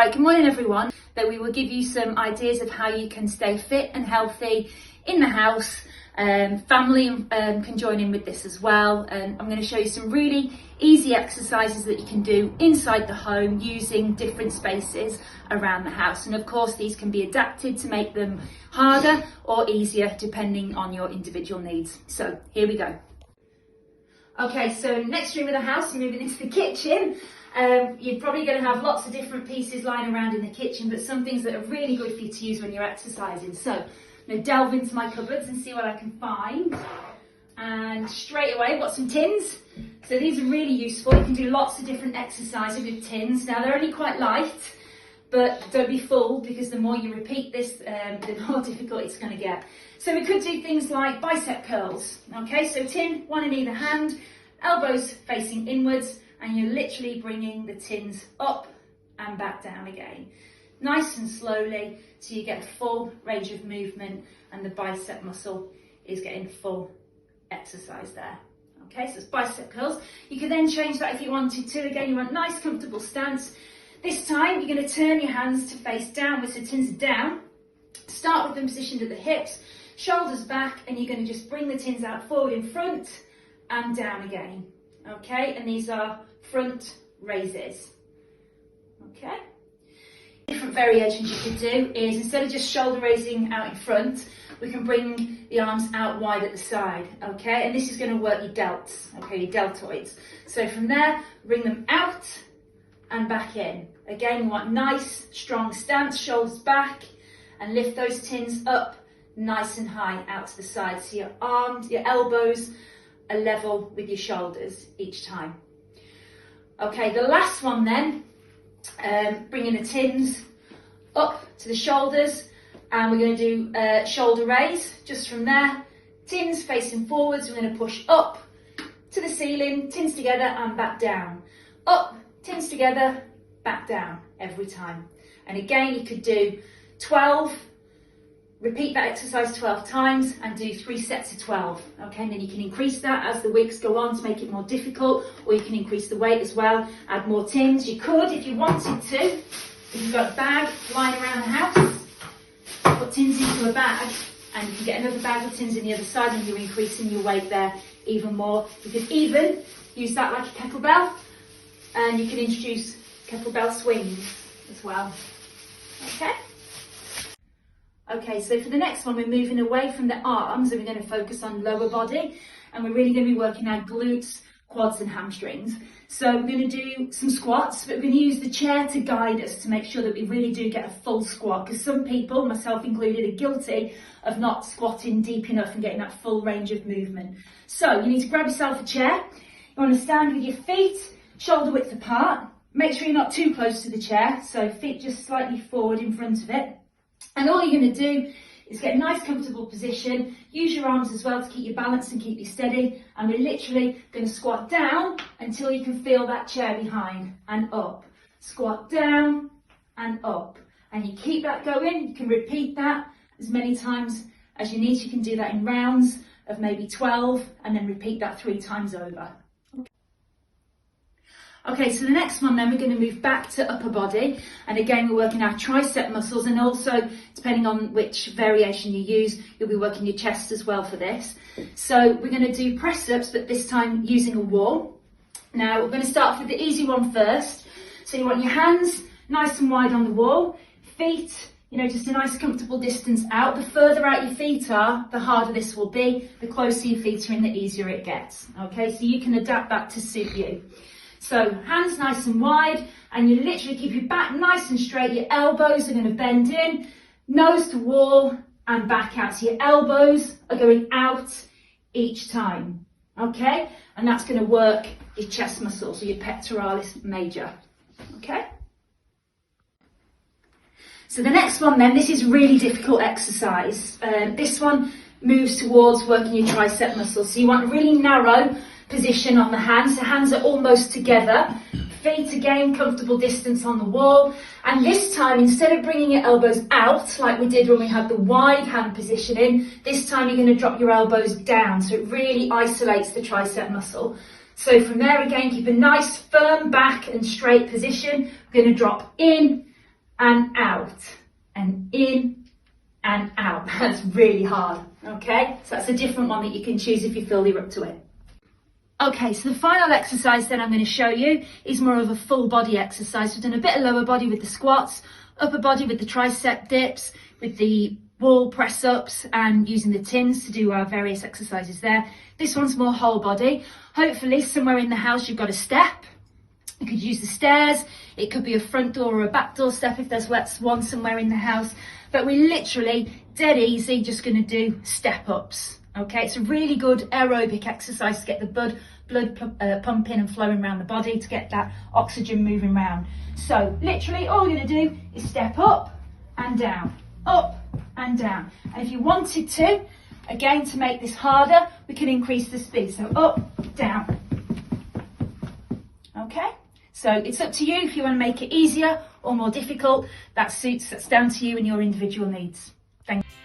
Right, good morning everyone. That we will give you some ideas of how you can stay fit and healthy in the house. Family can join in with this as well. I'm going to show you some really easy exercises that you can do inside the home using different spaces around the house. And of course these can be adapted to make them harder or easier depending on your individual needs. So here we go. Okay, so next room of the house, moving into the kitchen. You're probably going to have lots of different pieces lying around in the kitchen, but some things that are really good for you to use when you're exercising. So I'm going to delve into my cupboards and see what I can find. And straight away, I've got some tins. So these are really useful. You can do lots of different exercises with tins. Now they're only quite light, but don't be fooled because the more you repeat this, the more difficult it's going to get. So we could do things like bicep curls. Okay, so tin, one in either hand, elbows facing inwards, and you're literally bringing the tins up and back down again. Nice and slowly, so you get a full range of movement and the bicep muscle is getting full exercise there. Okay, so it's bicep curls. You could then change that if you wanted to. Again, you want nice, comfortable stance. This time, you're going to turn your hands to face downwards, so tins are down. Start with them positioned at the hips, shoulders back, and you're going to just bring the tins out forward in front and down again. Okay, and these are front raises. Okay. Different variations you could do is instead of just shoulder raising out in front, we can bring the arms out wide at the side. Okay, and this is going to work your delts. Okay, your deltoids. So from there, bring them out and back in. Again, we want nice, strong stance, shoulders back, and lift those tins up nice and high out to the side. So your arms, your elbows are level with your shoulders each time. Okay, the last one then, bringing the tins up to the shoulders, and we're going to do shoulder raise. Just from there, tins facing forwards, we're going to push up to the ceiling, tins together and back down. Up, tins together, back down every time. And again, you could do 12, repeat that exercise 12 times and do 3 sets of 12. Okay, and then you can increase that as the weeks go on to make it more difficult, or you can increase the weight as well, add more tins. You could, if you wanted to, if you've got a bag lying around the house, put tins into a bag and you can get another bag of tins in the other side and you're increasing your weight there even more. You could even use that like a kettlebell, and you can introduce kettlebell swings as well. Okay? Okay, so for the next one, we're moving away from the arms and we're going to focus on lower body, and we're really going to be working our glutes, quads and hamstrings. So we're going to do some squats, but we're going to use the chair to guide us to make sure that we really do get a full squat, because some people, myself included, are guilty of not squatting deep enough and getting that full range of movement. So you need to grab yourself a chair. You want to stand with your feet shoulder width apart. Make sure you're not too close to the chair, so feet just slightly forward in front of it. And all you're going to do is get a nice comfortable position. Use your arms as well to keep you balanced and keep you steady. And we're literally going to squat down until you can feel that chair behind, and up. Squat down and up. And you keep that going. You can repeat that as many times as you need. You can do that in rounds of maybe 12 and then repeat that 3 times over. Okay, so the next one then, we're going to move back to upper body, and again we're working our tricep muscles, and also depending on which variation you use, you'll be working your chest as well for this. So we're going to do press ups, but this time using a wall. Now we're going to start with the easy one first. So you want your hands nice and wide on the wall, feet, just a nice comfortable distance out. The further out your feet are, the harder this will be. The closer your feet are in, the easier it gets. Okay, so you can adapt that to suit you. So hands nice and wide, and you literally keep your back nice and straight. Your elbows are going to bend in, nose to wall and back out. So your elbows are going out each time. Okay, and that's going to work your chest muscles, or your pectoralis major. Okay. So the next one then, this is really difficult exercise. This one moves towards working your tricep muscles. So you want a really narrow position on the hands. The hands are almost together. Feet again, comfortable distance on the wall. And this time, instead of bringing your elbows out like we did when we had the wide hand positioning, this time you're going to drop your elbows down. So it really isolates the tricep muscle. So from there again, keep a nice firm back and straight position. We're going to drop in and out, and in and out. That's really hard, okay? So that's a different one that you can choose if you feel you're up to it. Okay, so the final exercise then I'm going to show you is more of a full body exercise. We've done a bit of lower body with the squats, upper body with the tricep dips, with the wall press ups, and using the tins to do our various exercises there. This one's more whole body. Hopefully somewhere in the house you've got a step. You could use the stairs. It could be a front door or a back door step if there's one somewhere in the house. But we're literally dead easy just going to do step ups. Okay, it's a really good aerobic exercise to get the blood pumping and flowing around the body, to get that oxygen moving around. So literally all we're going to do is step up and down, up and down. And if you wanted to, again, to make this harder, we can increase the speed. So up, down. Okay, so it's up to you if you want to make it easier or more difficult. That's down to you and your individual needs. Thank you.